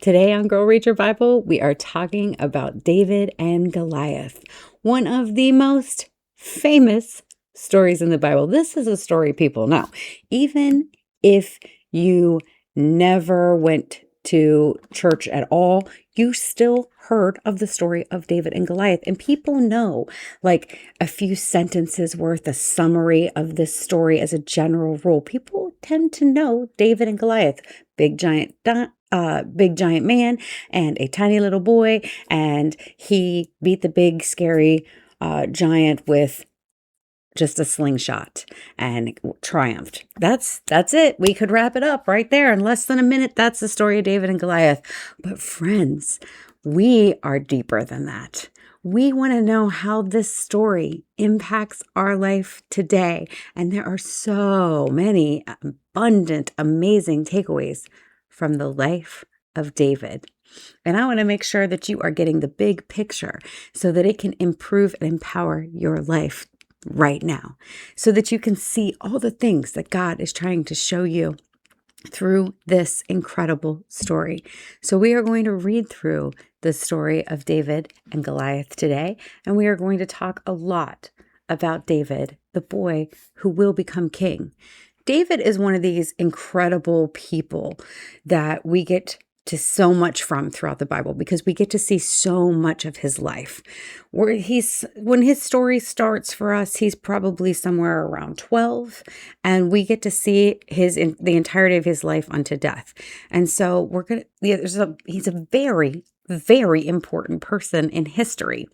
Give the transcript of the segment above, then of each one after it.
Today on Girl Read Your Bible, we are talking about David and Goliath, one of the most famous stories in the Bible. This is a story people know. Even if you never went to church at all, you still heard of the story of David and Goliath. And people know like a few sentences worth, a summary of this story as a general rule. People tend to know David and Goliath, big giant man and a tiny little boy, and he beat the big scary giant with just a slingshot and triumphed. That's it. We could wrap it up right there in less than a minute. That's the story of David and Goliath. But friends, we are deeper than that. We want to know how this story impacts our life today. And there are so many abundant, amazing takeaways from the life of David. And I want to make sure that you are getting the big picture so that it can improve and empower your life right now, so that you can see all the things that God is trying to show you through this incredible story. So we are going to read through the story of David and Goliath today, and we are going to talk a lot about David, the boy who will become king. David is one of these incredible people that we get to so much from throughout the Bible, because we get to see so much of his life. When his story starts for us, he's probably somewhere around 12, and we get to see the entirety of his life unto death. And so he's a very, very important person in history,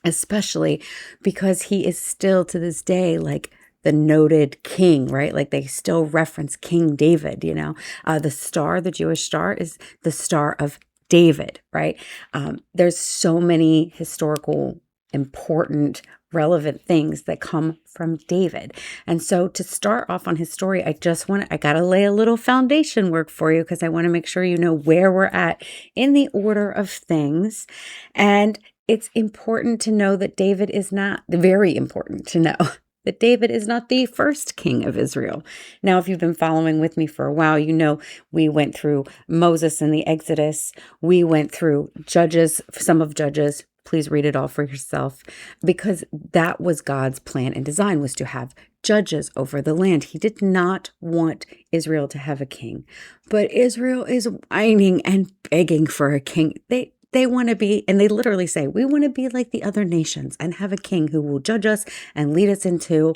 especially because he is still to this day like the noted king, right? Like they still reference King David, the star, the Jewish star, is the Star of David, right? There's so many historical, important, relevant things that come from David. And so to start off on his story, I got to lay a little foundation work for you, because I want to make sure you know where we're at in the order of things. And it's important to know that David is not, very important to know that David is not the first king of Israel. Now, if you've been following with me for a while, you know we went through Moses and the Exodus. We went through Judges, some of Judges. Please read it all for yourself, because that was God's plan and design, was to have judges over the land. He did not want Israel to have a king, but Israel is whining and begging for a king. They want to be, and they literally say, we want to be like the other nations and have a king who will judge us and lead us into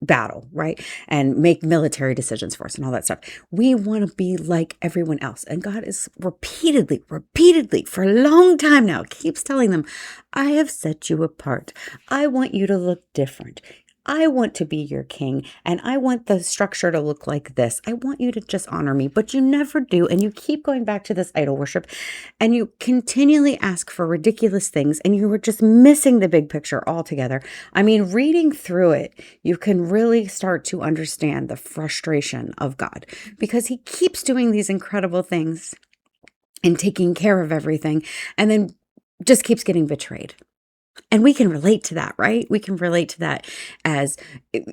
battle, right? And make military decisions for us and all that stuff. We want to be like everyone else. And God is repeatedly, for a long time now, keeps telling them, I have set you apart. I want you to look different. I want to be your king, and I want the structure to look like this. I want you to just honor me, but you never do. And you keep going back to this idol worship, and you continually ask for ridiculous things, and you were just missing the big picture altogether. I mean, reading through it, you can really start to understand the frustration of God, because he keeps doing these incredible things and taking care of everything, and then just keeps getting betrayed. And we can relate to that, right? We can relate to that as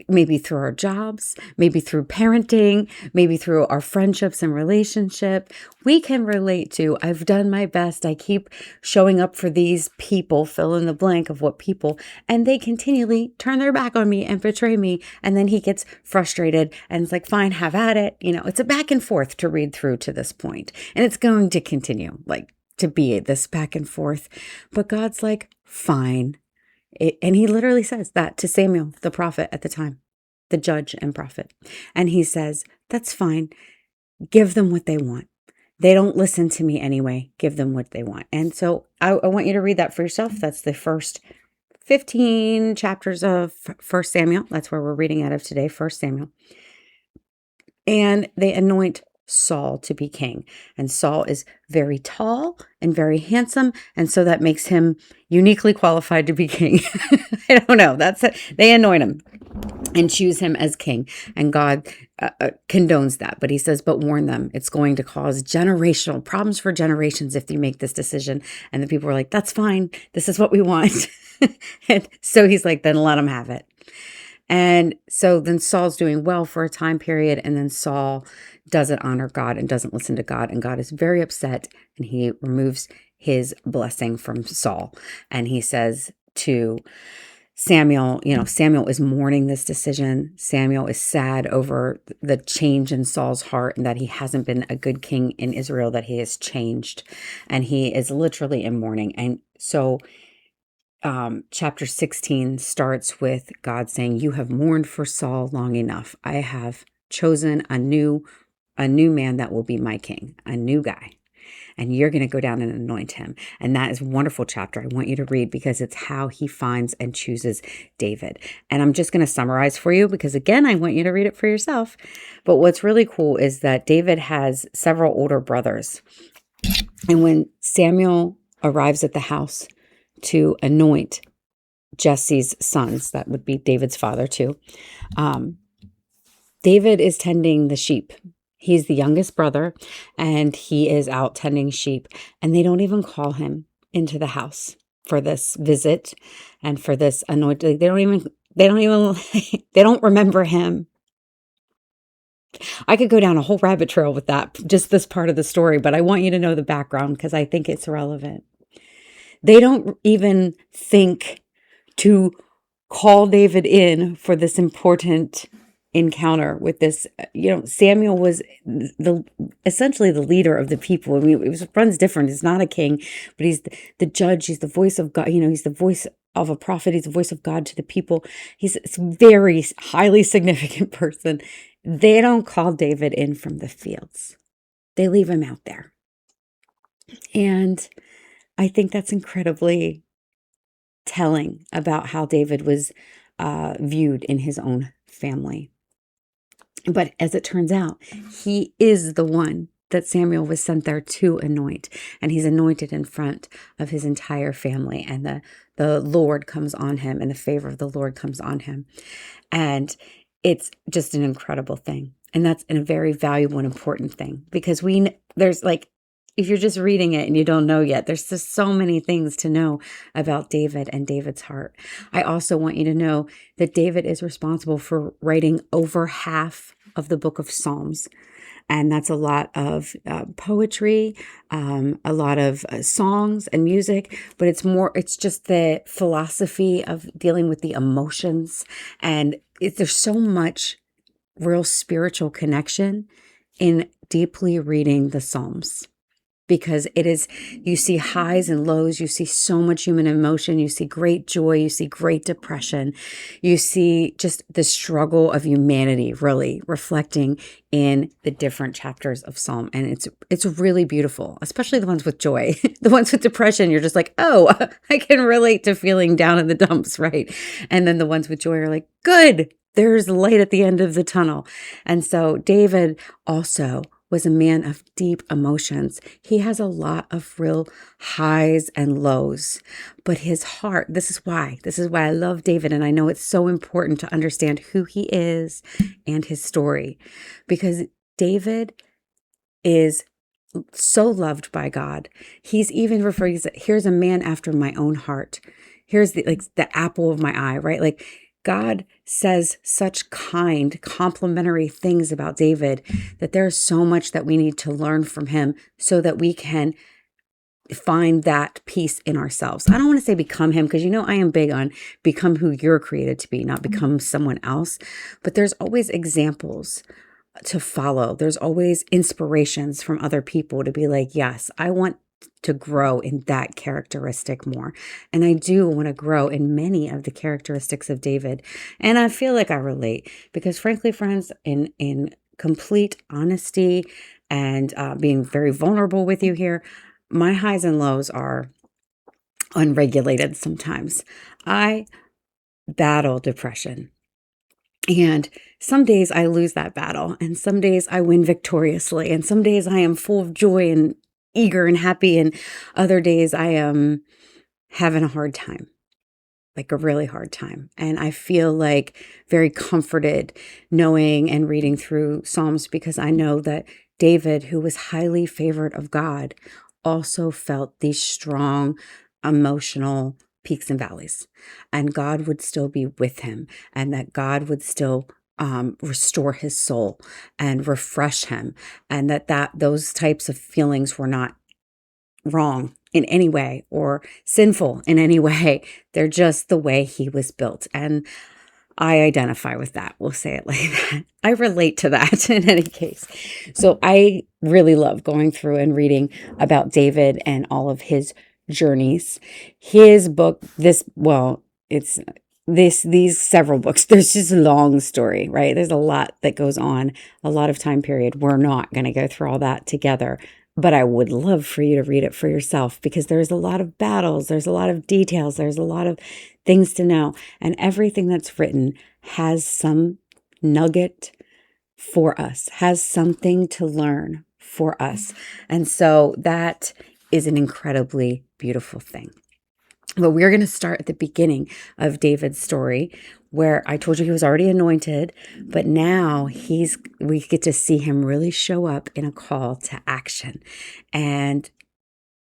maybe through our jobs, maybe through parenting, maybe through our friendships and relationship. We can relate to, I've done my best. I keep showing up for these people, fill in the blank of what people, and they continually turn their back on me and betray me. And then he gets frustrated and it's like, fine, have at it. It's a back and forth to read through to this point. And it's going to continue to be this back and forth. But God's like, fine. And he literally says that to Samuel, the prophet at the time, the judge and prophet. And he says, that's fine. Give them what they want. They don't listen to me anyway. Give them what they want. And so I want you to read that for yourself. That's the first 15 chapters of 1 Samuel. That's where we're reading out of today, 1 Samuel. And they anoint Saul to be king. And Saul is very tall and very handsome. And so that makes him uniquely qualified to be king. I don't know. That's it. They anoint him and choose him as king. And God condones that. But he says, but warn them, it's going to cause generational problems for generations if you make this decision. And the people were like, that's fine. This is what we want. And so he's like, then let them have it. And so then Saul's doing well for a time period, and then Saul doesn't honor God and doesn't listen to God. And God is very upset, and he removes his blessing from Saul. And he says to Samuel, Samuel is mourning this decision. Samuel is sad over the change in Saul's heart and that he hasn't been a good king in Israel, that he has changed. And he is literally in mourning. And so chapter 16 starts with God saying, "You have mourned for Saul long enough. I have chosen a new man that will be my king, a new guy. And you're going to go down and anoint him." And that is a wonderful chapter. I want you to read, because it's how he finds and chooses David. And I'm just going to summarize for you, because again, I want you to read it for yourself. But what's really cool is that David has several older brothers. And when Samuel arrives at the house to anoint Jesse's sons, that would be David's father too, David is tending the sheep. He's the youngest brother, and he is out tending sheep, and they don't even call him into the house for this visit and for this anointing. They don't remember him. I could go down a whole rabbit trail with that, just this part of the story, but I want you to know the background because I think it's relevant. They don't even think to call David in for this important encounter with this. Samuel was essentially the leader of the people. I mean, it runs different. He's not a king, but he's the judge. He's the voice of God. He's the voice of a prophet. He's the voice of God to the people. He's a very highly significant person. They don't call David in from the fields. They leave him out there. And I think that's incredibly telling about how David was viewed in his own family. But as it turns out, he is the one that Samuel was sent there to anoint. And he's anointed in front of his entire family. And the Lord comes on him, and the favor of the Lord comes on him. And it's just an incredible thing. And that's a very valuable and important thing, because there's if you're just reading it and you don't know yet, there's just so many things to know about David and David's heart. I also want you to know that David is responsible for writing over half of the book of Psalms. And that's a lot of poetry, a lot of songs and music, but it's just the philosophy of dealing with the emotions. And there's so much real spiritual connection in deeply reading the Psalms. Because you see highs and lows, you see so much human emotion, you see great joy, you see great depression, you see just the struggle of humanity really reflecting in the different chapters of Psalm. And it's really beautiful, especially the ones with joy. The ones with depression, you're just like, oh, I can relate to feeling down in the dumps, right? And then the ones with joy are like, good, there's light at the end of the tunnel. And so David also was a man of deep emotions. He has a lot of real highs and lows, but his heart, this is why I love David. And I know it's so important to understand who he is and his story, because David is so loved by God. He's even referring to, here's a man after my own heart. Here's the apple of my eye, right? Like, God says such kind, complimentary things about David that there's so much that we need to learn from him so that we can find that peace in ourselves. I don't want to say become him, because I am big on become who you're created to be, not become someone else. But there's always examples to follow. There's always inspirations from other people to be like, yes, I want to grow in that characteristic more. And I do want to grow in many of the characteristics of David. And I feel like I relate, because frankly, friends, in complete honesty and being very vulnerable with you here, my highs and lows are unregulated sometimes. I battle depression. And some days I lose that battle, and some days I win victoriously, and some days I am full of joy and eager and happy, and other days I am having a hard time, like a really hard time. And I feel like very comforted knowing and reading through Psalms, because I know that David, who was highly favored of God, also felt these strong emotional peaks and valleys, and God would still be with him, and that God would still restore his soul and refresh him, and that those types of feelings were not wrong in any way or sinful in any way. They're just the way he was built. And I identify with that. We'll say it like that. I relate to that in any case. So I really love going through and reading about David and all of his journeys. His book, these several books. There's just a long story, right? There's a lot that goes on, a lot of time period. We're not going to go through all that together, but I would love for you to read it for yourself, because there's a lot of battles, there's a lot of details, there's a lot of things to know, and everything that's written has some nugget for us, has something to learn for us. And so that is an incredibly beautiful thing. But we're going to start at the beginning of David's story, where I told you he was already anointed, but now we get to see him really show up in a call to action. And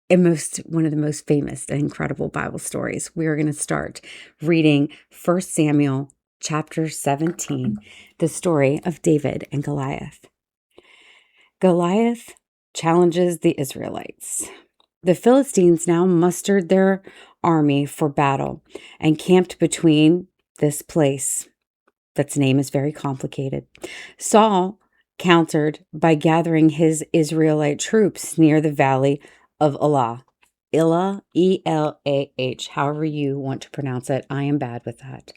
one of the most famous and incredible Bible stories. We are going to start reading 1 Samuel chapter 17, the story of David and Goliath. Goliath challenges the Israelites. The Philistines now mustered their army for battle and camped between this place that's name is very complicated. Saul countered by gathering his Israelite troops near the valley of Elah. Elah, E-L-A-H, however you want to pronounce it. I am bad with that.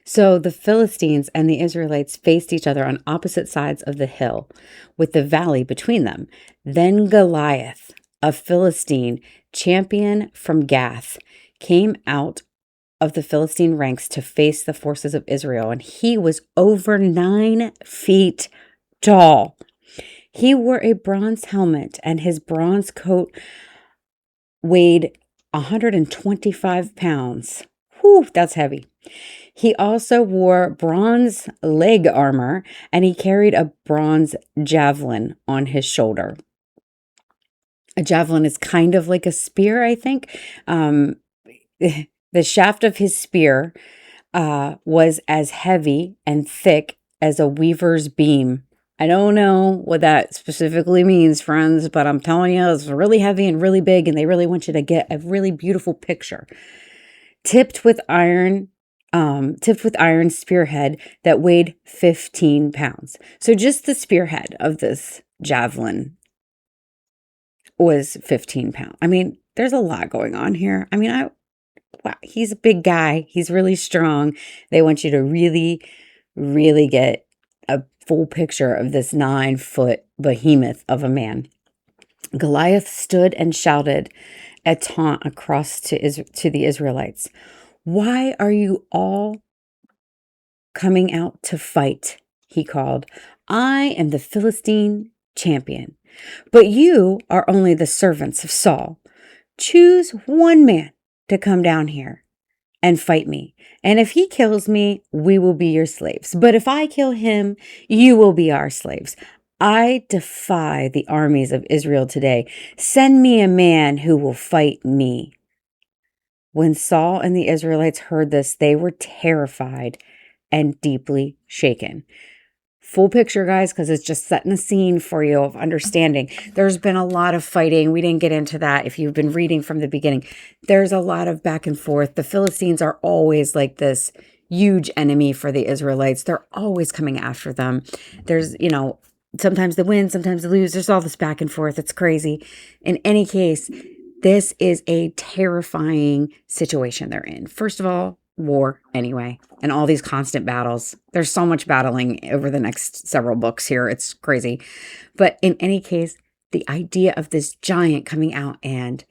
So the Philistines and the Israelites faced each other on opposite sides of the hill, with the valley between them. Then Goliath, a Philistine champion from Gath, came out of the Philistine ranks to face the forces of Israel, and he was over 9 feet tall. He wore a bronze helmet, and his bronze coat weighed 125 pounds. Whew, that's heavy. He also wore bronze leg armor, and he carried a bronze javelin on his shoulder. A javelin is kind of like a spear, I think. The shaft of his spear was as heavy and thick as a weaver's beam. I don't know what that specifically means, friends, but I'm telling you, it's really heavy and really big, and they really want you to get a really beautiful picture. Tipped with iron spearhead that weighed 15 pounds. So just the spearhead of this javelin was 15 pounds. I mean, there's a lot going on here. I mean, wow, he's a big guy. He's really strong. They want you to really, really get a full picture of this 9-foot behemoth of a man. Goliath stood and shouted a taunt across to the Israelites. "Why are you all coming out to fight?" he called. "I am the Philistine champion, but you are only the servants of Saul. Choose one man to come down here and fight me. And if he kills me, we will be your slaves. But if I kill him, you will be our slaves. I defy the armies of Israel today. Send me a man who will fight me." When Saul and the Israelites heard this, they were terrified and deeply shaken. Full picture, guys, because it's just setting the scene for you of understanding. There's been a lot of fighting. We didn't get into that if you've been reading from the beginning. There's a lot of back and forth. The Philistines are always like this huge enemy for the Israelites. They're always coming after them. There's, sometimes they win, sometimes they lose. There's all this back and forth. It's crazy. In any case, this is a terrifying situation they're in. First of all, war anyway, and all these constant battles. There's so much battling over the next several books here. It's crazy. But in any case, the idea of this giant coming out and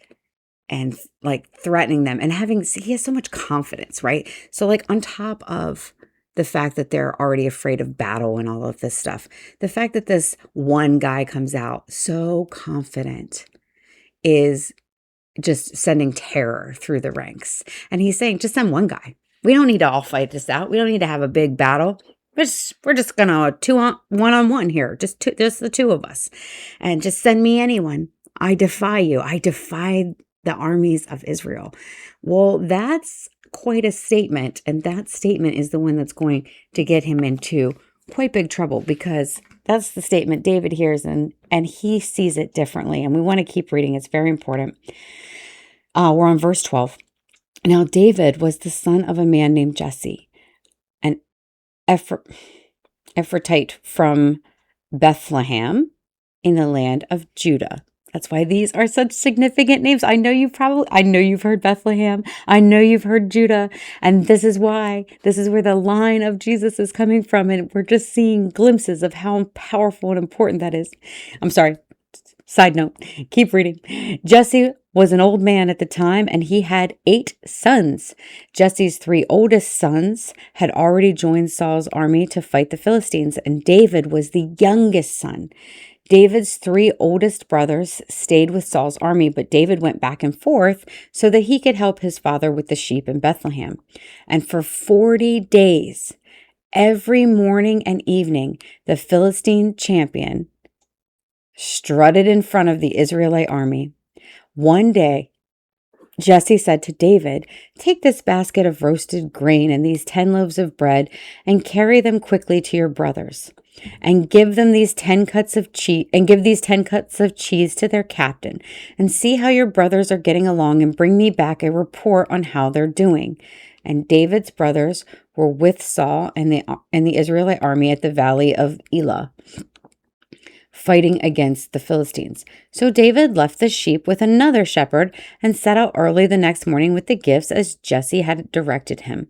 like threatening them and he has so much confidence, right? So like on top of the fact that they're already afraid of battle and all of this stuff, the fact that this one guy comes out so confident is just sending terror through the ranks. And he's saying, just send one guy. We don't need to all fight this out. We don't need to have a big battle. We're just gonna one-on-one here. Just the two of us. And just send me anyone. I defy you. I defy the armies of Israel. Well, that's quite a statement. And that statement is the one that's going to get him into quite big trouble, because that's the statement David hears, and he sees it differently. And we want to keep reading. It's very important. We're on verse 12. Now David was the son of a man named Jesse, an Ephrathite from Bethlehem in the land of Judah. That's why these are such significant names. I know you've heard Bethlehem. I know you've heard Judah. And this is why. This is where the line of Jesus is coming from. And we're just seeing glimpses of how powerful and important that is. I'm sorry. Side note. Keep reading. Jesse was an old man at the time, and he had 8 sons. Jesse's 3 oldest sons had already joined Saul's army to fight the Philistines, and David was the youngest son. David's 3 oldest brothers stayed with Saul's army, but David went back and forth so that he could help his father with the sheep in Bethlehem. And for 40 days, every morning and evening, the Philistine champion strutted in front of the Israelite army. One day, Jesse said to David, "Take this basket of roasted grain and these 10 loaves of bread and carry them quickly to your brothers, and give these 10 cuts of cheese to their captain, and see how your brothers are getting along, and bring me back a report on how they're doing." And David's brothers were with Saul and the Israelite army at the valley of Elah, fighting against the Philistines. So David left the sheep with another shepherd and set out early the next morning with the gifts as Jesse had directed him.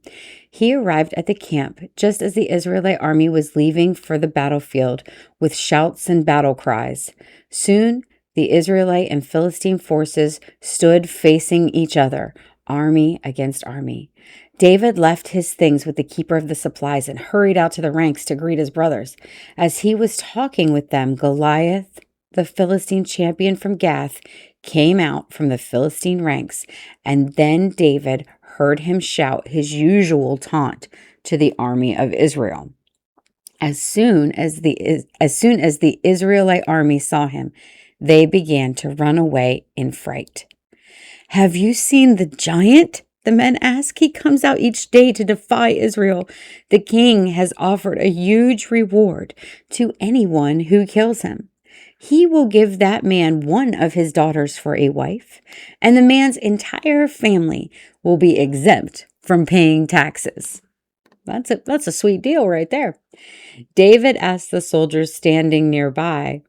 He arrived at the camp just as the Israelite army was leaving for the battlefield with shouts and battle cries. Soon the Israelite and Philistine forces stood facing each other, army against army. David left his things with the keeper of the supplies and hurried out to the ranks to greet his brothers. As he was talking with them, Goliath, the Philistine champion from Gath, came out from the Philistine ranks, and then David heard him shout his usual taunt to the army of Israel. As soon as the Israelite army saw him, they began to run away in fright. "Have you seen the giant?" the men asked. "He comes out each day to defy Israel. The king has offered a huge reward to anyone who kills him. He will give that man one of his daughters for a wife, and the man's entire family will be exempt from paying taxes." That's a sweet deal right there. David asked the soldiers standing nearby,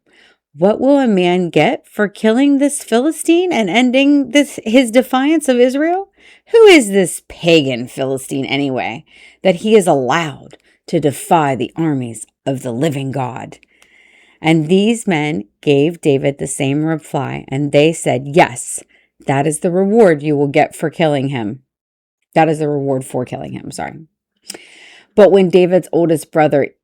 "What will a man get for killing this Philistine and ending his defiance of Israel? Who is this pagan Philistine anyway, that he is allowed to defy the armies of the living God?" And these men gave David the same reply, and they said, "Yes, that is the reward you will get for killing him." That is the reward for killing him, sorry. But when David's oldest brother,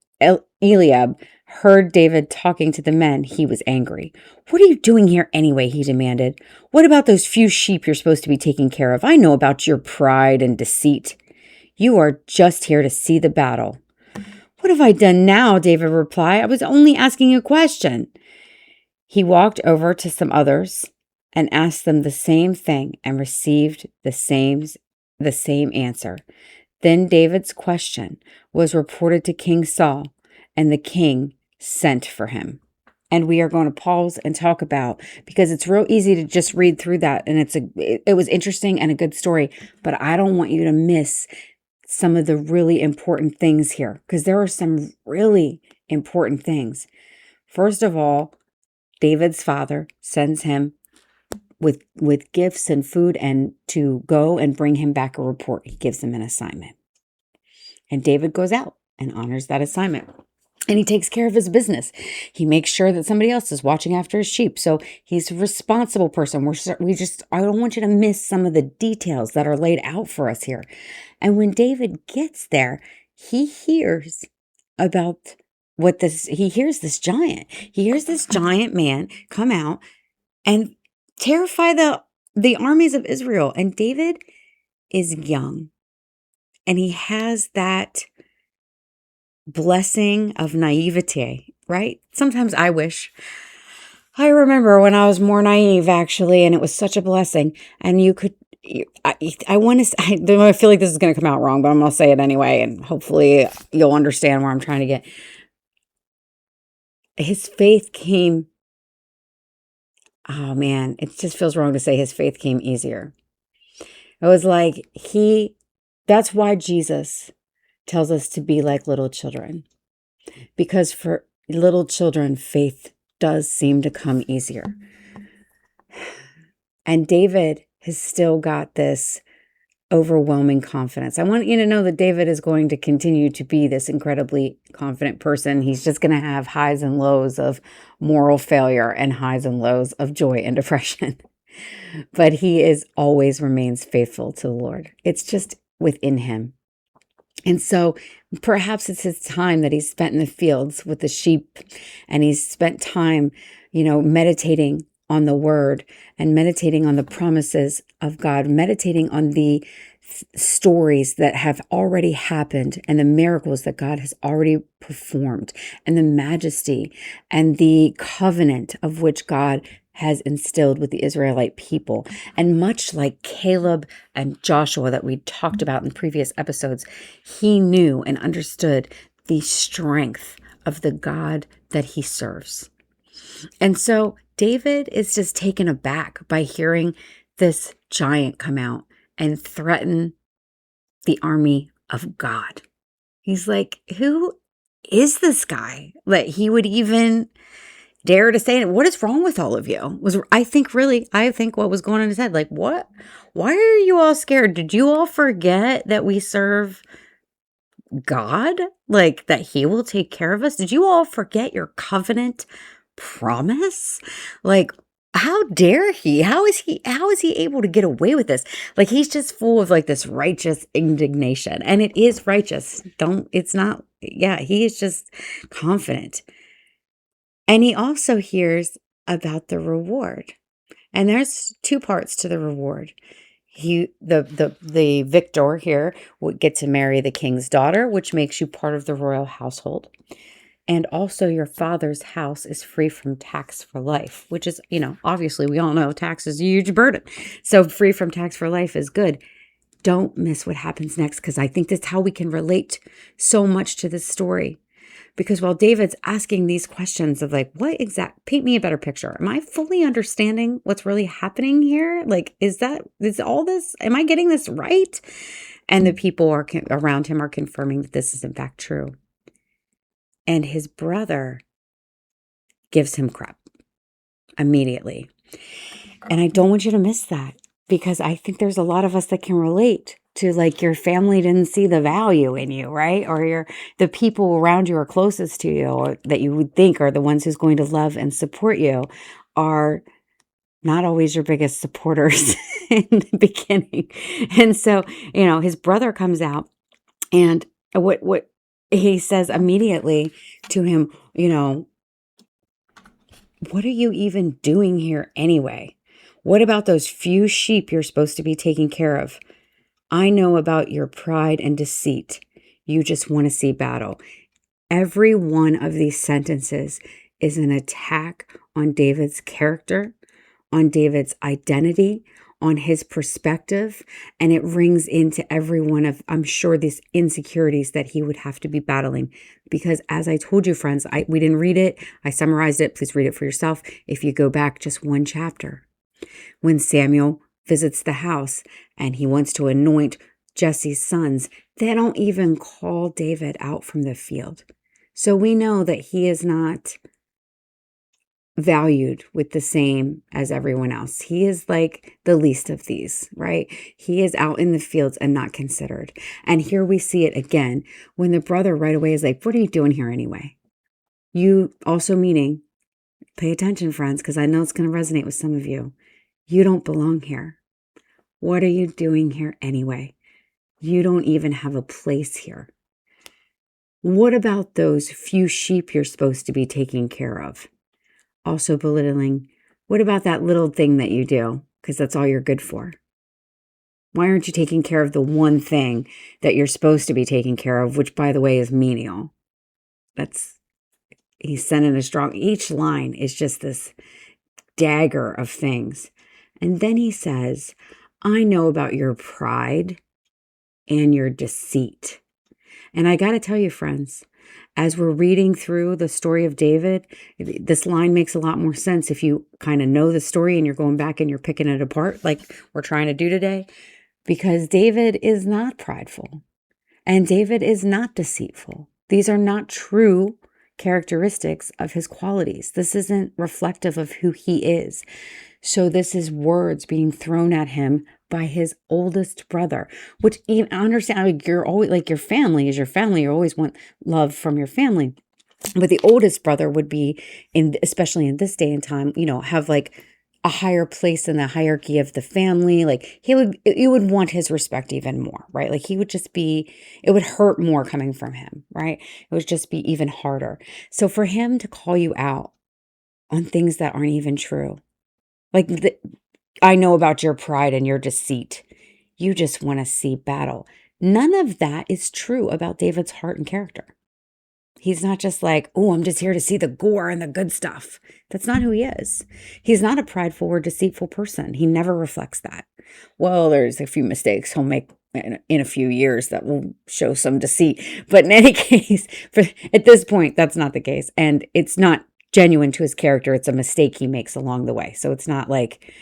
Eliab, heard David talking to the men, he was angry. "What are you doing here anyway?" he demanded. "What about those few sheep you're supposed to be taking care of? I know about your pride and deceit. You are just here to see the battle." "What have I done now?" David replied. "I was only asking a question." He walked over to some others and asked them the same thing and received the same answer. Then David's question was reported to King Saul, and the king sent for him. And we are going to pause and talk about, because it's real easy to just read through that, and it was interesting and a good story, but I don't want you to miss some of the really important things here, because there are some really important things. First of all, David's father sends him with gifts and food and to go and bring him back a report. He gives him an assignment. And David goes out and honors that assignment. And he takes care of his business. He makes sure that somebody else is watching after his sheep. So he's a responsible person. I don't want you to miss some of the details that are laid out for us here. And when David gets there, he hears about he hears this giant. He hears this giant man come out and terrify the armies of Israel. And David is young, and he has that blessing of naivete, right? Sometimes I remember when I was more naive, actually, and it was such a blessing. And you could I want to, I feel like this is going to come out wrong, but I'm going to say it anyway. And hopefully you'll understand where I'm trying to get. His faith came, oh man, it just feels wrong to say his faith came easier. It was like that's why Jesus tells us to be like little children. Because for little children, faith does seem to come easier. And David has still got this overwhelming confidence. I want you to know that David is going to continue to be this incredibly confident person. He's just going to have highs and lows of moral failure and highs and lows of joy and depression. But he is always remains faithful to the Lord. It's just within him. And so perhaps it's his time that he's spent in the fields with the sheep, and he's spent time, meditating on the word and meditating on the promises of God, meditating on the stories that have already happened and the miracles that God has already performed and the majesty and the covenant of which God has instilled with the Israelite people. And much like Caleb and Joshua that we talked about in previous episodes, he knew and understood the strength of the God that he serves. And so David is just taken aback by hearing this giant come out and threaten the army of God. He's like, who is this guy that he would even dare to say it? What is wrong with all of you? I think what was going on in his head, like, what? Why are you all scared? Did you all forget that we serve God? Like, that he will take care of us? Did you all forget your covenant promise? Like, how dare he? How is he able to get away with this? Like, he's just full of like this righteous indignation, and it is righteous. He is just confident. And he also hears about the reward. And there's two parts to the reward. The victor here would get to marry the king's daughter, which makes you part of the royal household. And also your father's house is free from tax for life, which is, obviously we all know tax is a huge burden. So free from tax for life is good. Don't miss what happens next, because I think that's how we can relate so much to this story. Because while David's asking these questions of like, paint me a better picture. Am I fully understanding what's really happening here? Like, is all this, am I getting this right? And the people around him are confirming that this is in fact true. And his brother gives him crap immediately. And I don't want you to miss that, because I think there's a lot of us that can relate to, like, your family didn't see the value in you, right? Or the people around you are closest to you, or that you would think are the ones who's going to love and support you, are not always your biggest supporters in the beginning. And so, his brother comes out, and what he says immediately to him, what are you even doing here anyway? What about those few sheep you're supposed to be taking care of? I know about your pride and deceit. You just want to see battle. Every one of these sentences is an attack on David's character, on David's identity, on his perspective, and it rings into every one of, I'm sure, these insecurities that he would have to be battling. Because as I told you, friends, we didn't read it. I summarized it. Please read it for yourself. If you go back just one chapter, when Samuel visits the house and he wants to anoint Jesse's sons, they don't even call David out from the field. So we know that he is not valued with the same as everyone else. He is like the least of these, right? He is out in the fields and not considered. And here we see it again when the brother right away is like, what are you doing here anyway? You also meaning, pay attention, friends, because I know it's going to resonate with some of you. You don't belong here. What are you doing here anyway? You don't even have a place here. What about those few sheep you're supposed to be taking care of? Also belittling, what about that little thing that you do? Because that's all you're good for. Why aren't you taking care of the one thing that you're supposed to be taking care of, which, by the way, is menial? He's sending each line is just this dagger of things. And then he says, I know about your pride and your deceit. And I got to tell you, friends, as we're reading through the story of David, this line makes a lot more sense if you kind of know the story and you're going back and you're picking it apart like we're trying to do today, because David is not prideful and David is not deceitful. These are not true characteristics of his qualities. This isn't reflective of who he is. So this is words being thrown at him by his oldest brother, which even I understand, like, you're always like, your family is your family. You always want love from your family. But the oldest brother would be, especially in this day and time, have like a higher place in the hierarchy of the family. Like you would want his respect even more, right? Like it would hurt more coming from him, right? It would just be even harder. So for him to call you out on things that aren't even true, like I know about your pride and your deceit. You just want to see battle. None of that is true about David's heart and character. He's not just like, oh, I'm just here to see the gore and the good stuff. That's not who he is. He's not a prideful or deceitful person. He never reflects that. Well, there's a few mistakes he'll make in a few years that will show some deceit. But in any case, at this point, that's not the case. And it's not genuine to his character. It's a mistake he makes along the way. So it's not like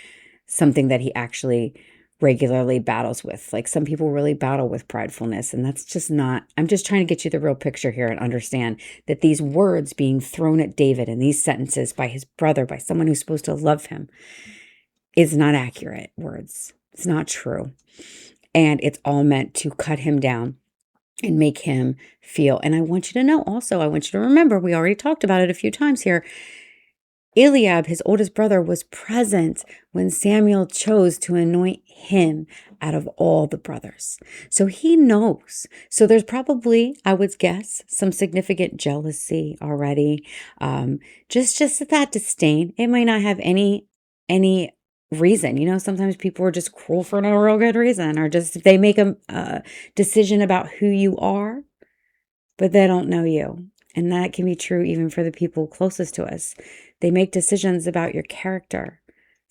something that he actually regularly battles with. Like, some people really battle with pridefulness, and that's just not, I'm just trying to get you the real picture here and understand that these words being thrown at David in these sentences by his brother, by someone who's supposed to love him, is not accurate words. It's not true. And it's all meant to cut him down and make him feel. And I want you to know also, I want you to remember, we already talked about it a few times here, Eliab, his oldest brother, was present when Samuel chose to anoint him out of all the brothers. So he knows. So there's probably, I would guess, some significant jealousy already. Just that disdain. It might not have any reason. Sometimes people are just cruel for no real good reason, or just if they make a decision about who you are, but they don't know you. And that can be true even for the people closest to us. They make decisions about your character.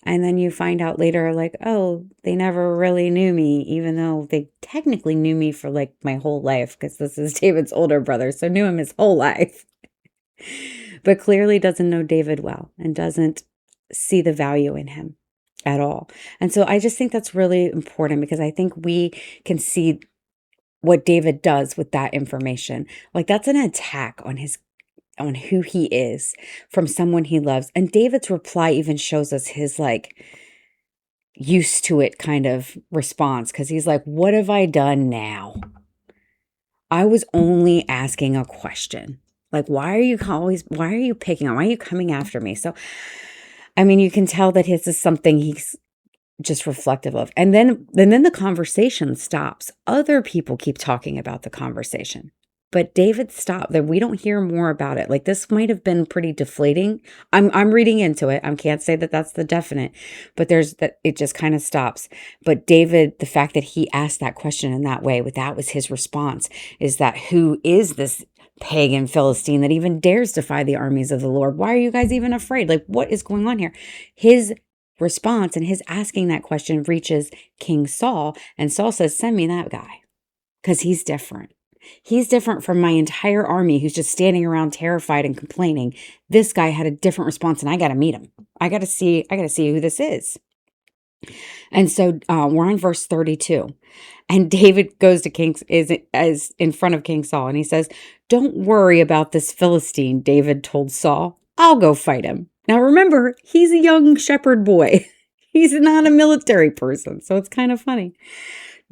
And then you find out later, like, oh, they never really knew me, even though they technically knew me for like my whole life, because this is David's older brother, so knew him his whole life. But clearly doesn't know David well and doesn't see the value in him at all. And so I just think that's really important, because I think we can see what David does with that information. Like, that's an attack on who he is from someone he loves. And David's reply even shows us his like used to it kind of response, because he's like, what have I done now? I was only asking a question. Like, why are you picking on? Why are you coming after me? So, I mean, you can tell that this is something he's just reflective of. And then the conversation stops. Other people keep talking about the conversation, but David stopped. That we don't hear more about it. Like, this might have been pretty deflating. I'm reading into it. I can't say that that's the definite, but there's that it just kind of stops. But David, the fact that he asked that question in that way, that was his response, is that who is this pagan Philistine that even dares defy the armies of the Lord? Why are you guys even afraid? Like, what is going on here? His response and his asking that question reaches King Saul, and Saul says, send me that guy, because he's different. He's different from my entire army who's just standing around terrified and complaining. This guy had a different response, and I got to meet him. I got to see who this is. And so we're on verse 32. And David goes to is in front of King Saul, and he says, don't worry about this Philistine, David told Saul. I'll go fight him. Now remember, he's a young shepherd boy. He's not a military person, so it's kind of funny.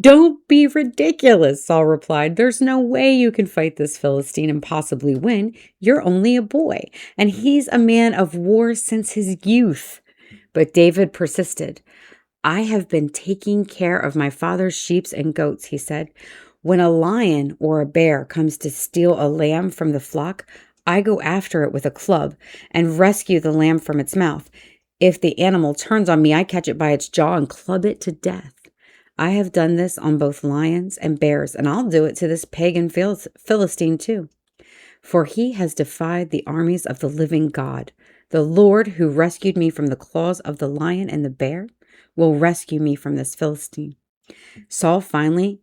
Don't be ridiculous, Saul replied. There's no way you can fight this Philistine and possibly win. You're only a boy, and he's a man of war since his youth. But David persisted. I have been taking care of my father's sheep and goats, he said. When a lion or a bear comes to steal a lamb from the flock, I go after it with a club and rescue the lamb from its mouth. If the animal turns on me, I catch it by its jaw and club it to death. I have done this on both lions and bears, and I'll do it to this pagan Philistine too. For he has defied the armies of the living God. The Lord who rescued me from the claws of the lion and the bear will rescue me from this Philistine." Saul finally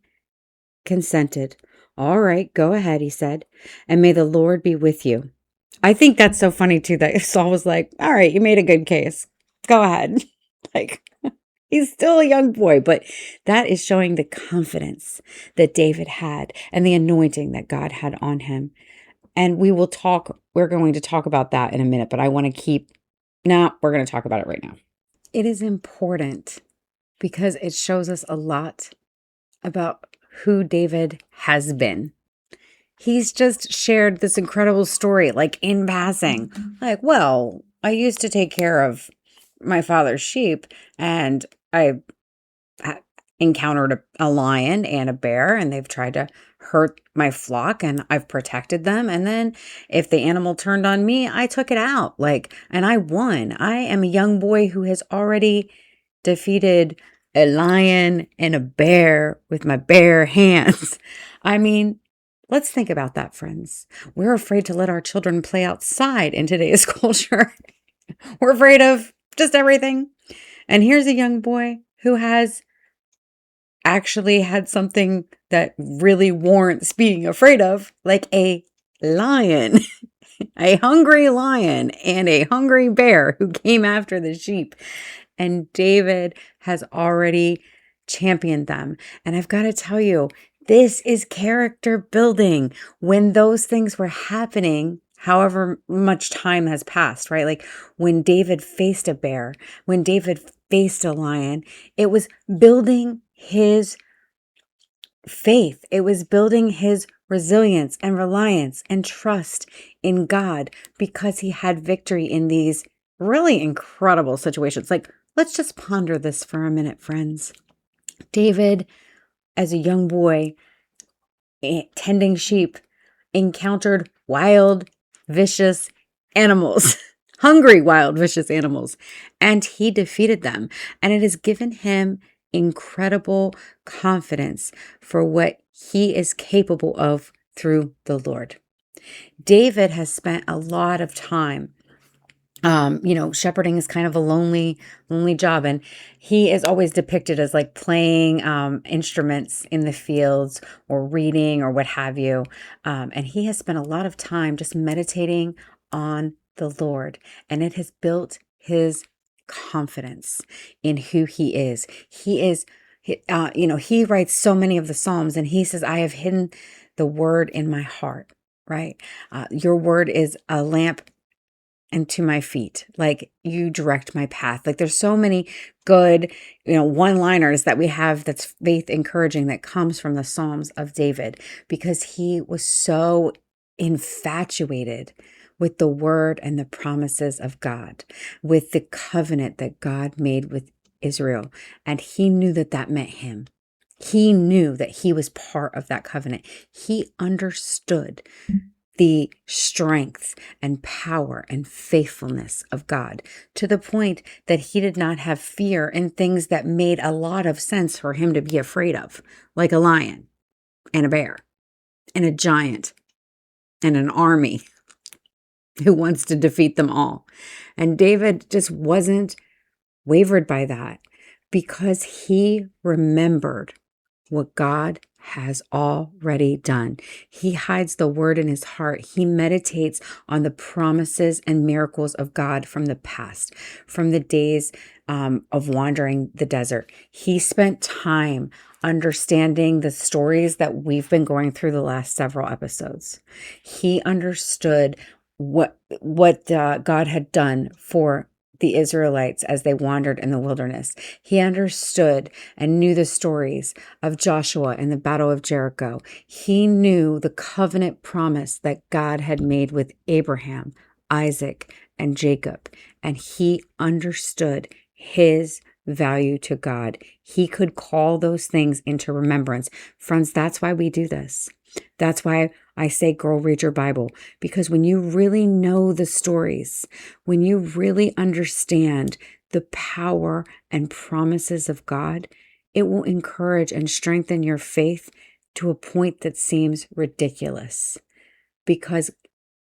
consented. "All right, go ahead," he said, "and may the Lord be with you." I think that's so funny too that Saul was like, "All right, you made a good case. Go ahead." Like, he's still a young boy, but that is showing the confidence that David had and the anointing that God had on him. And we're going to talk about that in a minute, but I want to we're going to talk about it right now. It is important because it shows us a lot about who David has been. He's just shared this incredible story, like in passing. Like, well, I used to take care of my father's sheep, and I encountered a lion and a bear, and they've tried to hurt my flock, and I've protected them. And then if the animal turned on me, I took it out, and I won. I am a young boy who has already defeated a lion and a bear with my bare hands. I mean, let's think about that, friends. We're afraid to let our children play outside in today's culture. We're afraid of just everything. And here's a young boy who has actually had something that really warrants being afraid of, like a lion, a hungry lion and a hungry bear who came after the sheep. And David has already championed them. And I've got to tell you, this is character building. When those things were happening, however much time has passed, right? Like when David faced a bear, when David faced a lion, it was building his faith. It was building his resilience and reliance and trust in God because he had victory in these really incredible situations. Like, let's just ponder this for a minute, friends. David, as a young boy, tending sheep, encountered wild, vicious animals, hungry, wild, vicious animals, and he defeated them. And it has given him incredible confidence for what he is capable of through the Lord. David has spent a lot of time shepherding is kind of a lonely job. And he is always depicted as like playing instruments in the fields or reading or what have you. And he has spent a lot of time just meditating on the Lord. And it has built his confidence in who he is. He writes so many of the Psalms, and he says, "I have hidden the word in my heart," right? Your word is a lamp and to my feet, like you direct my path. Like there's so many good, one-liners that we have that's faith encouraging that comes from the Psalms of David, because he was so infatuated with the word and the promises of God, with the covenant that God made with Israel. And he knew that that meant him. He knew that he was part of that covenant. He understood the strength and power and faithfulness of God, to the point that he did not have fear in things that made a lot of sense for him to be afraid of, like a lion and a bear and a giant and an army who wants to defeat them all. And David just wasn't wavered by that, because he remembered what God has already done. He hides the word in his heart. He meditates on the promises and miracles of God from the past, from the days of wandering the desert. He spent time understanding the stories that we've been going through the last several episodes. He understood what God had done for the Israelites as they wandered in the wilderness. He understood and knew the stories of Joshua and the Battle of Jericho. He knew the covenant promise that God had made with Abraham, Isaac, and Jacob. And he understood his value to God. He could call those things into remembrance. Friends, that's why we do this. That's why I say, girl, read your Bible, because when you really know the stories, when you really understand the power and promises of God, it will encourage and strengthen your faith to a point that seems ridiculous, because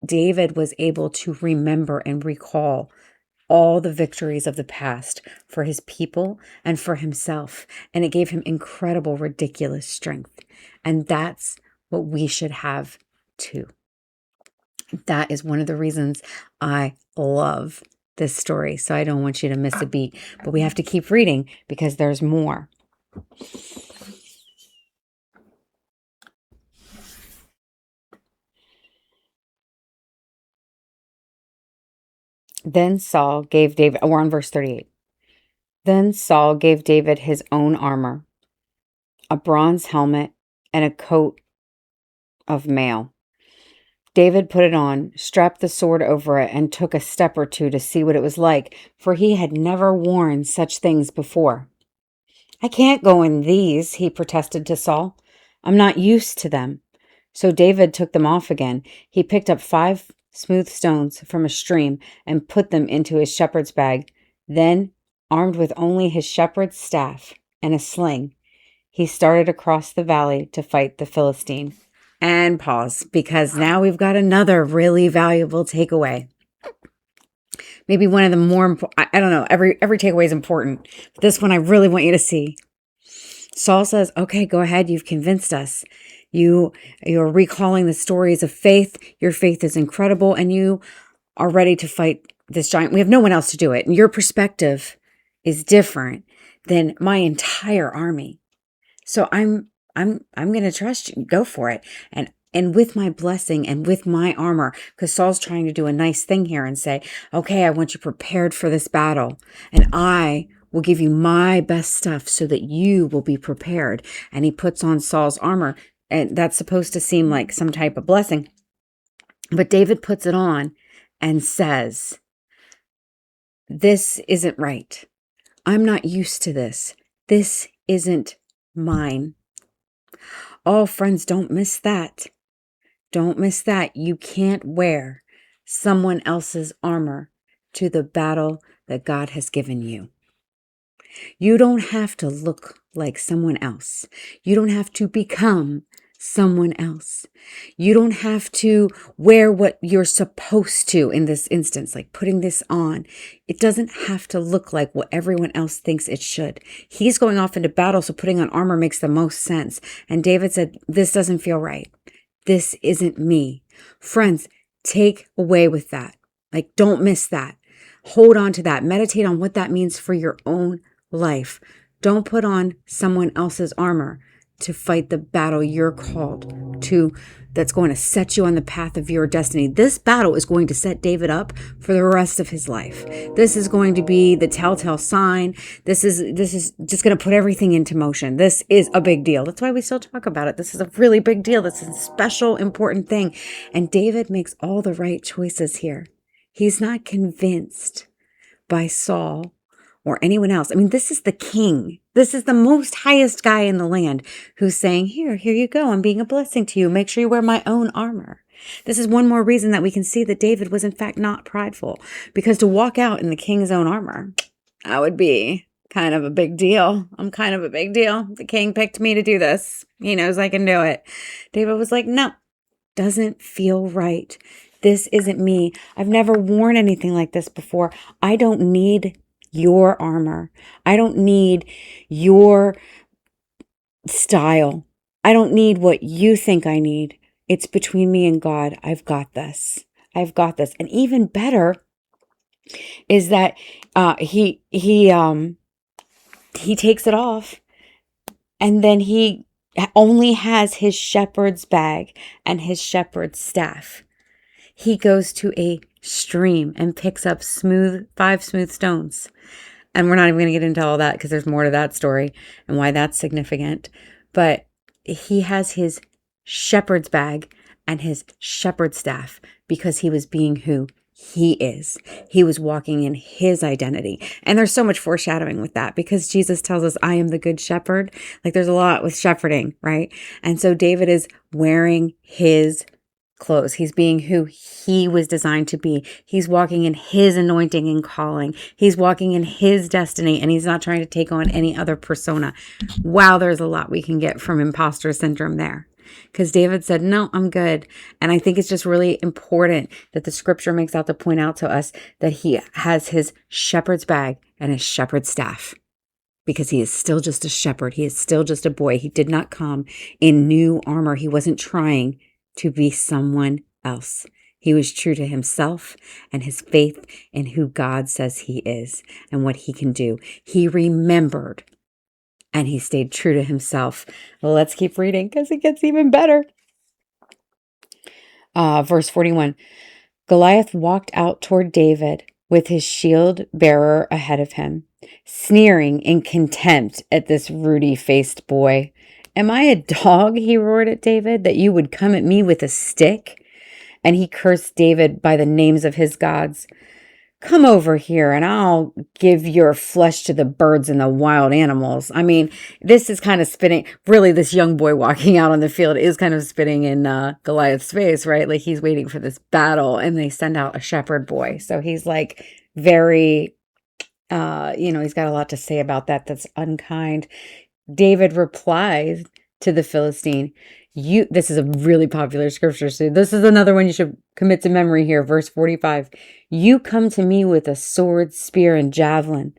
David was able to remember and recall all the victories of the past for his people and for himself. And it gave him incredible, ridiculous strength. And that's what we should have too. That is one of the reasons I love this story. So I don't want you to miss a beat, but we have to keep reading because there's more. Then Saul gave David, we're on verse 38. Then Saul gave David his own armor, a bronze helmet, and a coat of mail. David put it on, strapped the sword over it, and took a step or two to see what it was like, for he had never worn such things before. I can't go in these, he protested to Saul. I'm not used to them. So David took them off again. He picked up 5 smooth stones from a stream and put them into his shepherd's bag. Then, armed with only his shepherd's staff and a sling, he started across the valley to fight the Philistine. And pause, because now we've got another really valuable takeaway. Maybe one of the more important, I don't know, every takeaway is important. But this one I really want you to see. Saul says, okay, go ahead. You've convinced us. You're recalling the stories of faith. Your faith is incredible and you are ready to fight this giant. We have no one else to do it. And your perspective is different than my entire army. So I'm going to trust you. Go for it. And with my blessing and with my armor, because Saul's trying to do a nice thing here and say, okay, I want you prepared for this battle. And I will give you my best stuff so that you will be prepared. And he puts on Saul's armor. And that's supposed to seem like some type of blessing. But David puts it on and says, this isn't right. I'm not used to this. This isn't mine. Oh, friends, don't miss that. Don't miss that. You can't wear someone else's armor to the battle that God has given you. You don't have to look like someone else. You don't have to become someone else. You don't have to wear what you're supposed to in this instance, like putting this on. It doesn't have to look like what everyone else thinks it should. He's going off into battle, so putting on armor makes the most sense. And David said, this doesn't feel right. This isn't me. Friends, take away with that. Like, don't miss that. Hold on to that. Meditate on what that means for your own life. Don't put on someone else's armor to fight the battle you're called to, that's going to set you on the path of your destiny. This battle is going to set David up for the rest of his life. This is going to be the telltale sign. This is just going to put everything into motion. This is a big deal. That's why we still talk about it. This is a really big deal. This is a special, important thing. And David makes all the right choices here. He's not convinced by Saul or anyone else. I mean, this is the king. This is the most highest guy in the land who's saying, here you go. I'm being a blessing to you. Make sure you wear my own armor. This is one more reason that we can see that David was in fact not prideful, because to walk out in the king's own armor, that would be kind of a big deal. I'm kind of a big deal. The king picked me to do this. He knows I can do it. David was like, no, doesn't feel right. This isn't me. I've never worn anything like this before. I don't need your armor. I don't need your style. I don't need what you think I need. It's between me and God. I've got this. I've got this. And even better is that he takes it off, and then he only has his shepherd's bag and his shepherd's staff. He goes to a stream and picks up 5 smooth stones. And we're not even going to get into all that because there's more to that story and why that's significant. But he has his shepherd's bag and his shepherd's staff because he was being who he is. He was walking in his identity. And there's so much foreshadowing with that because Jesus tells us, I am the good shepherd. Like, there's a lot with shepherding, right? And so David is wearing his clothes. He's being who he was designed to be. He's walking in his anointing and calling. He's walking in his destiny, and he's not trying to take on any other persona. Wow, there's a lot we can get from imposter syndrome there. because David said, no, I'm good. And I think it's just really important that the scripture makes out to point out to us that he has his shepherd's bag and his shepherd's staff, because he is still just a shepherd. He is still just a boy. He did not come in new armor. He wasn't trying to be someone else. He was true to himself and his faith in who God says he is and what he can do. He remembered and he stayed true to himself. Well, let's keep reading because it gets even better. Verse 41, Goliath walked out toward David with his shield bearer ahead of him, sneering in contempt at this ruddy-faced boy. Am I a dog, he roared at David, that you would come at me with a stick? And he cursed David by the names of his gods. Come over here and I'll give your flesh to the birds and the wild animals. I mean, this is kind of spitting, really, this young boy walking out on the field is kind of spitting in Goliath's face, right? Like he's waiting for this battle and they send out a shepherd boy. So he's like very, he's got a lot to say about that. That's unkind. David replies to the Philistine, this is a really popular scripture, so this is another one you should commit to memory here. Verse 45, you come to me with a sword, spear, and javelin,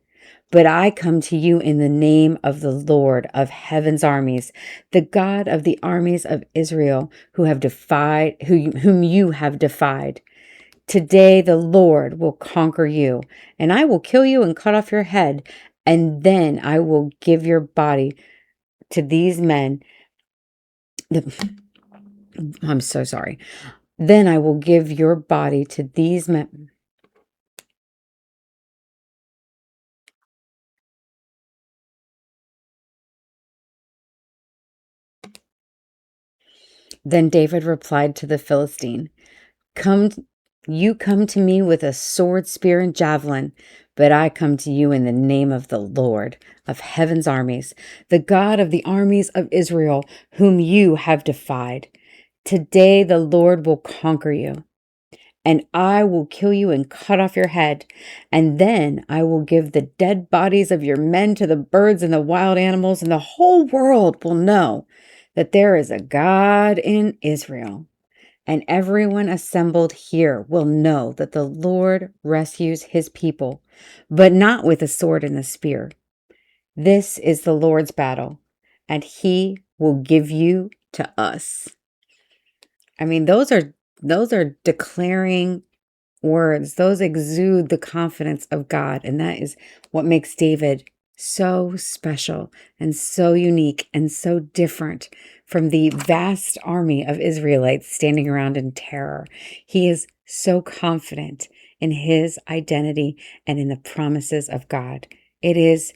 but I come to you in the name of the Lord of heaven's armies, the God of the armies of Israel, whom you have defied. Today the Lord will conquer you, and I will kill you and cut off your head, and then I will give your body to these men. I'm so sorry. Then I will give your body to these men. Then David replied to the Philistine, You come to me with a sword, spear, and javelin, but I come to you in the name of the Lord of heaven's armies, the God of the armies of Israel, whom you have defied. Today the Lord will conquer you, and I will kill you and cut off your head, and then I will give the dead bodies of your men to the birds and the wild animals, and the whole world will know that there is a God in Israel. And everyone assembled here will know that the Lord rescues his people, but not with a sword and a spear. This is the Lord's battle, and he will give you to us. I mean, those are declaring words. Those exude the confidence of God, and that is what makes David so special and so unique and so different from the vast army of Israelites standing around in terror. He is so confident in his identity and in the promises of God. It is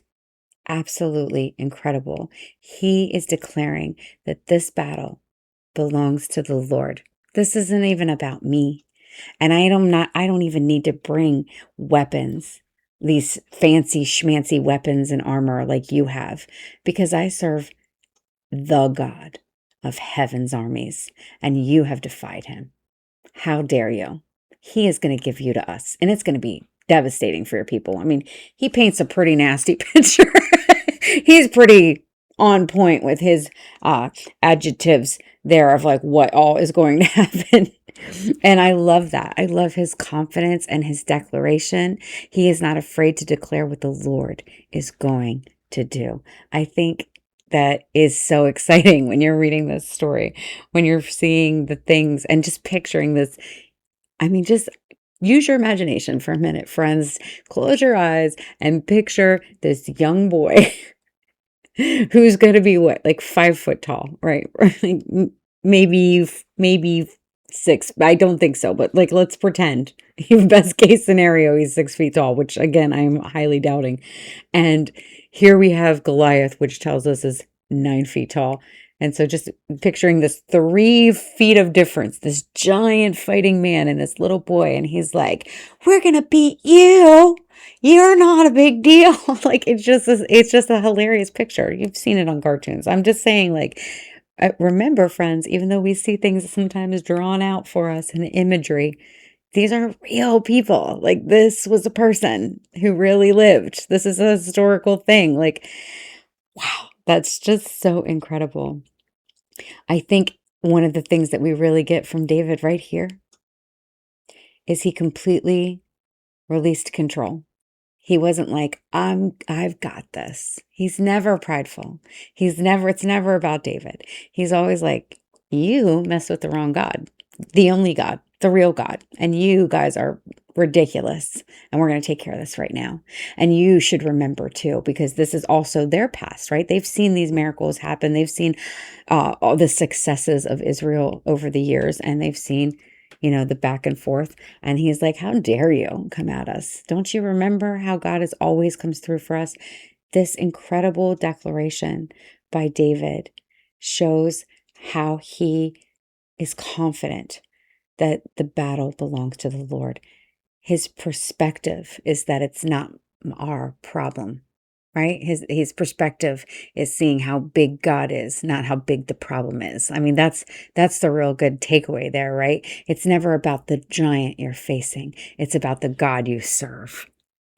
absolutely incredible. He is declaring that this battle belongs to the Lord. This isn't even about me. And I don't even need to bring weapons, these fancy schmancy weapons and armor like you have, because I serve the God of heaven's armies, and you have defied him. How dare you? He is going to give you to us, and it's going to be devastating for your people. I mean, he paints a pretty nasty picture. He's pretty on point with his adjectives there of like what all is going to happen. And I love that. I love his confidence and his declaration. He is not afraid to declare what the Lord is going to do. I think that is so exciting when you're reading this story, when you're seeing the things and just picturing this. I mean, just use your imagination for a minute, friends. Close your eyes and picture this young boy who's going to be what, like 5 foot tall, right? maybe 6. I don't think so, but like, let's pretend. Best case scenario, he's 6 feet tall, which again, I'm highly doubting. And here we have Goliath, which tells us is 9 feet tall. And so just picturing this 3 feet of difference, this giant fighting man and this little boy. And he's like, we're going to beat you. You're not a big deal. Like, it's just a hilarious picture. You've seen it on cartoons. I'm just saying, like, remember, friends, even though we see things sometimes drawn out for us in imagery, these are real people. Like, this was a person who really lived. This is a historical thing. Like, wow, that's just so incredible. I think one of the things that we really get from David right here is he completely released control. He wasn't like, I've got this. He's never prideful. It's never about David. He's always like, you mess with the wrong God, the only God, the real God. And you guys are ridiculous. And we're going to take care of this right now. And you should remember too, because this is also their past, right? They've seen these miracles happen. They've seen all the successes of Israel over the years, and they've seen, the back and forth. And he's like, how dare you come at us? Don't you remember how God has always comes through for us? This incredible declaration by David shows how he is confident that the battle belongs to the Lord. His perspective is that it's not our problem, right? His perspective is seeing how big God is, not how big the problem is. I mean, that's the real good takeaway there, right? It's never about the giant you're facing. It's about the God you serve.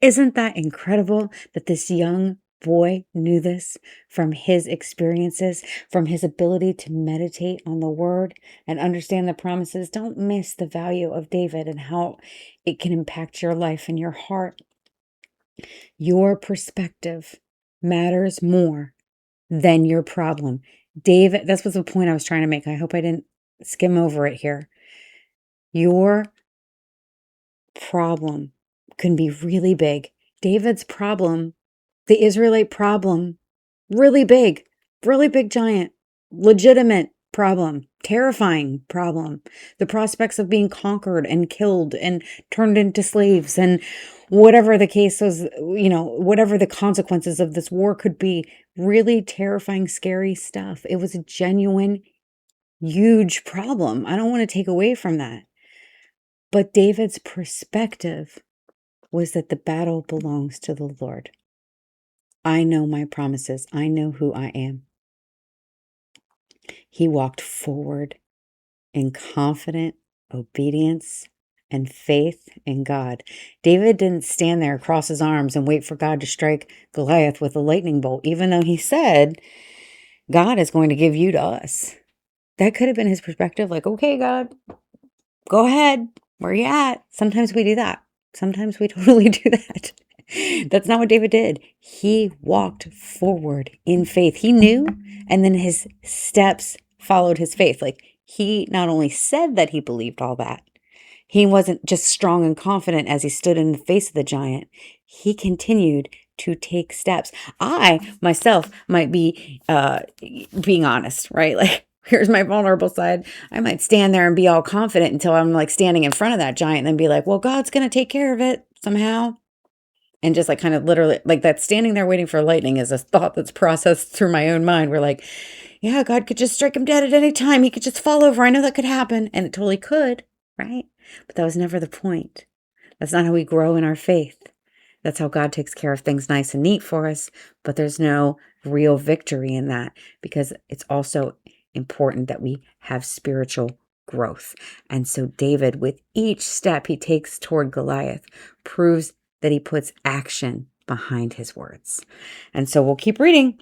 Isn't that incredible that this young boy knew this from his experiences, from his ability to meditate on the word and understand the promises? Don't miss the value of David and how it can impact your life and your heart. Your perspective matters more than your problem. David, that's what's the point I was trying to make. I hope I didn't skim over it here. Your problem can be really big. David's problem, the Israelite problem, really big giant, legitimate problem, terrifying problem. The prospects of being conquered and killed and turned into slaves and whatever the case is, whatever the consequences of this war could be, really terrifying, scary stuff. It was a genuine, huge problem. I don't want to take away from that. But David's perspective was that the battle belongs to the Lord. I know my promises. I know who I am. He walked forward in confident obedience and faith in God. David didn't stand there, cross his arms, and wait for God to strike Goliath with a lightning bolt, even though he said, God is going to give you to us. That could have been his perspective, like, okay, God, go ahead. Where are you at? Sometimes we do that. Sometimes we totally do that. That's not what David did. He walked forward in faith. He knew, and then his steps followed his faith. Like, he not only said that he believed all that, he wasn't just strong and confident as he stood in the face of the giant. He continued to take steps. I myself might be being honest, right? Like, here's my vulnerable side. I might stand there and be all confident until I'm like standing in front of that giant and then be like, well, God's going to take care of it somehow. And just like kind of literally like that, standing there waiting for lightning is a thought that's processed through my own mind. We're like, yeah, God could just strike him dead at any time. He could just fall over. I know that could happen. And it totally could, right? But that was never the point. That's not how we grow in our faith. That's how God takes care of things nice and neat for us. But there's no real victory in that, because it's also important that we have spiritual growth. And so David, with each step he takes toward Goliath, proves that he puts action behind his words. And so we'll keep reading.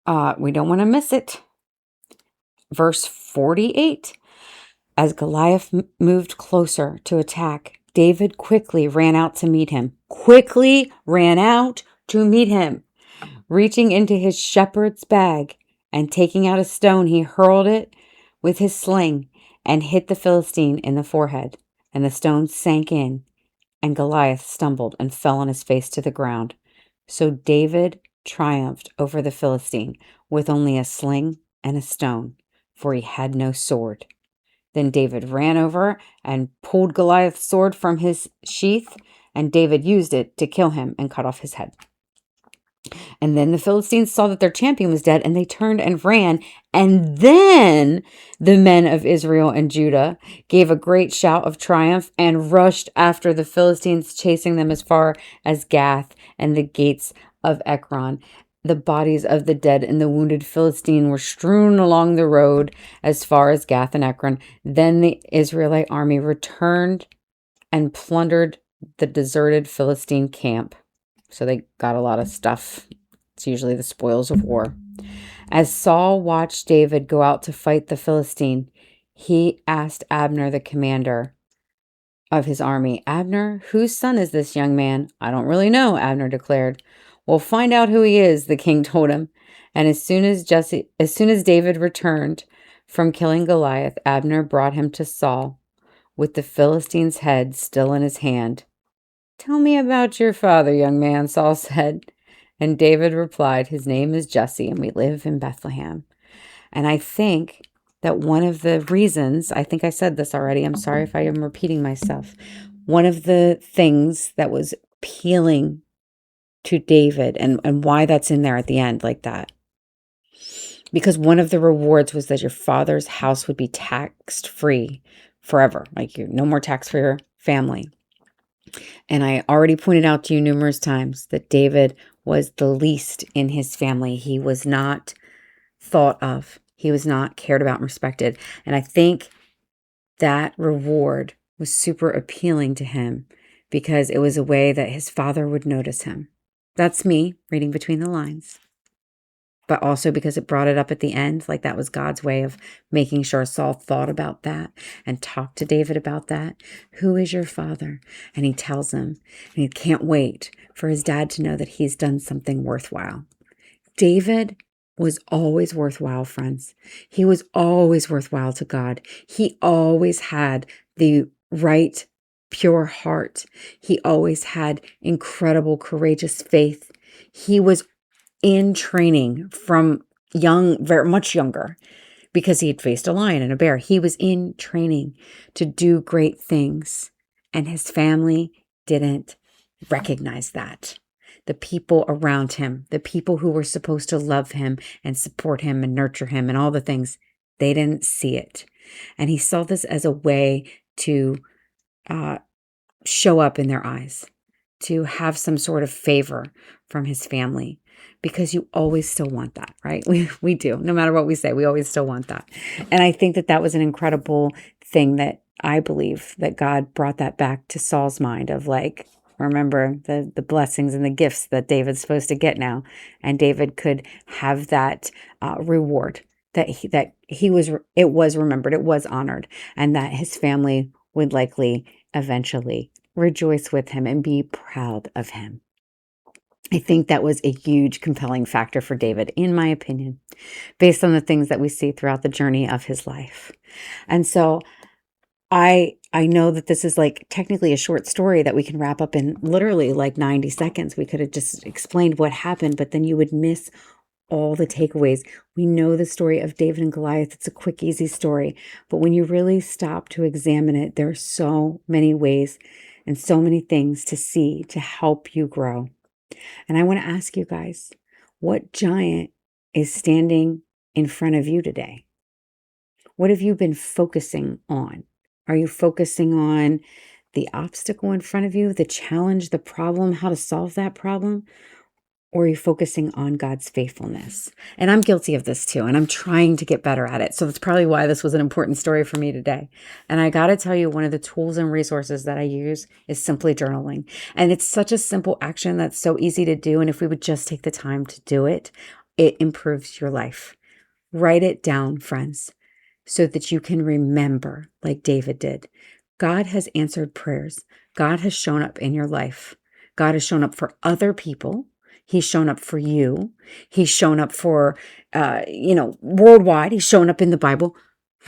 We don't want to miss it. Verse 48. As Goliath moved closer to attack, David quickly ran out to meet him. Reaching into his shepherd's bag and taking out a stone, he hurled it with his sling and hit the Philistine in the forehead. And the stone sank in, and Goliath stumbled and fell on his face to the ground. So David triumphed over the Philistine with only a sling and a stone, for he had no sword. Then David ran over and pulled Goliath's sword from his sheath, and David used it to kill him and cut off his head. And then the Philistines saw that their champion was dead, and they turned and ran. And then the men of Israel and Judah gave a great shout of triumph and rushed after the Philistines, chasing them as far as Gath and the gates of Ekron. The bodies of the dead and the wounded Philistine were strewn along the road as far as Gath and Ekron. Then the Israelite army returned and plundered the deserted Philistine camp. So they got a lot of stuff. It's usually the spoils of war. As Saul watched David go out to fight the Philistine, he asked Abner, the commander of his army, "Abner, whose son is this young man?" "I don't really know," Abner declared. "Well, find out who he is," the king told him. And as soon as David returned from killing Goliath, Abner brought him to Saul with the Philistine's head still in his hand. "Tell me about your father, young man," Saul said. And David replied, "His name is Jesse, and we live in Bethlehem." And I think that one of the reasons, I think I said this already, I'm sorry if I am repeating myself. One of the things that was appealing to David and why that's in there at the end like that, because one of the rewards was that your father's house would be tax free forever. Like no more tax for your family. And I already pointed out to you numerous times that David was the least in his family. He was not thought of. He was not cared about and respected. And I think that reward was super appealing to him because it was a way that his father would notice him. That's me reading between the lines. But also because it brought it up at the end, like that was God's way of making sure Saul thought about that and talked to David about that. Who is your father? And he tells him, and he can't wait for his dad to know that he's done something worthwhile. David was always worthwhile, friends. He was always worthwhile to God. He always had the right, pure heart. He always had incredible, courageous faith. He was in training from young, very much younger, because he had faced a lion and a bear. He was in training to do great things, and his family didn't recognize that. The people around him, the people who were supposed to love him and support him and nurture him and all the things, they didn't see it. And he saw this as a way to show up in their eyes, to have some sort of favor from his family, because you always still want that, right? We do. No matter what we say, we always still want that. And I think that that was an incredible thing that I believe that God brought that back to Saul's mind of like, remember the blessings and the gifts that David's supposed to get now. And David could have that reward that it was remembered, it was honored, and that his family would likely eventually rejoice with him and be proud of him. I think that was a huge, compelling factor for David, in my opinion, based on the things that we see throughout the journey of his life. And so I know that this is like technically a short story that we can wrap up in literally like 90 seconds. We could have just explained what happened, but then you would miss all the takeaways. We know the story of David and Goliath. It's a quick, easy story. But when you really stop to examine it, there are so many ways and so many things to see to help you grow. And I want to ask you guys, what giant is standing in front of you today? What have you been focusing on? Are you focusing on the obstacle in front of you, the challenge, the problem, how to solve that problem? Or are you focusing on God's faithfulness? And I'm guilty of this too, and I'm trying to get better at it. So that's probably why this was an important story for me today. And I got to tell you, one of the tools and resources that I use is simply journaling. And it's such a simple action that's so easy to do. And if we would just take the time to do it, it improves your life. Write it down, friends, so that you can remember, like David did. God has answered prayers. God has shown up in your life. God has shown up for other people. He's shown up for you. He's shown up for, worldwide. He's shown up in the Bible.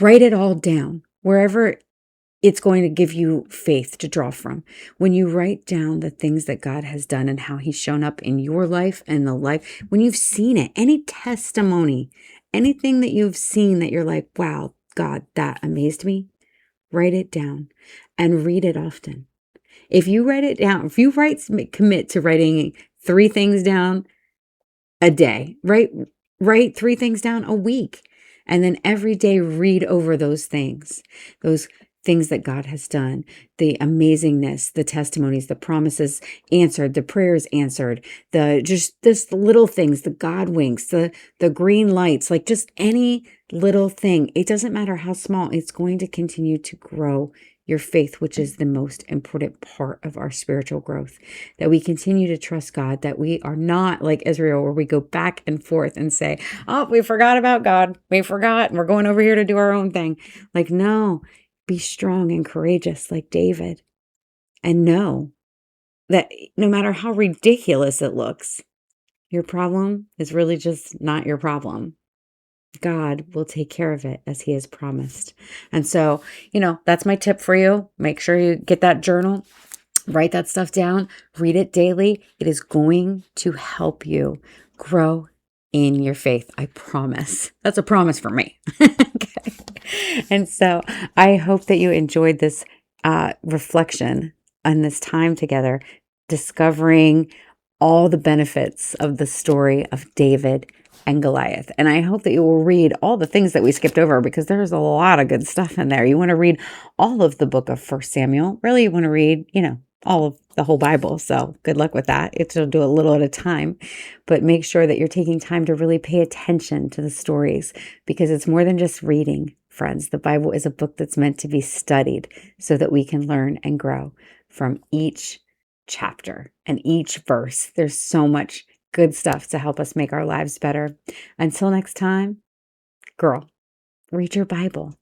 Write it all down wherever it's going to give you faith to draw from. When you write down the things that God has done and how he's shown up in your life and the life, when you've seen it, any testimony, anything that you've seen that you're like, wow, God, that amazed me, write it down and read it often. If you write it down, if you commit to writing 3 things down a day, write 3 things down a week. And then every day read over those things that God has done, the amazingness, the testimonies, the promises answered, the prayers answered, just this little things, the God winks, the green lights, like just any little thing. It doesn't matter how small, it's going to continue to grow your faith, which is the most important part of our spiritual growth, that we continue to trust God, that we are not like Israel, where we go back and forth and say, oh, we forgot about God. We forgot. And we're going over here to do our own thing. Like, no, be strong and courageous like David, and know that no matter how ridiculous it looks, your problem is really just not your problem. God will take care of it as he has promised. And so, that's my tip for you. Make sure you get that journal, write that stuff down, read it daily. It is going to help you grow in your faith. I promise. That's a promise for me. Okay. And so I hope that you enjoyed this reflection on this time together, discovering all the benefits of the story of David and Goliath. And I hope that you will read all the things that we skipped over, because there's a lot of good stuff in there. You want to read all of the book of 1 Samuel. Really, you want to read, all of the whole Bible. So good luck with that. It'll do a little at a time, but make sure that you're taking time to really pay attention to the stories, because it's more than just reading, friends. The Bible is a book that's meant to be studied so that we can learn and grow from each chapter and each verse. There's so much good stuff to help us make our lives better. Until next time, girl, read your Bible.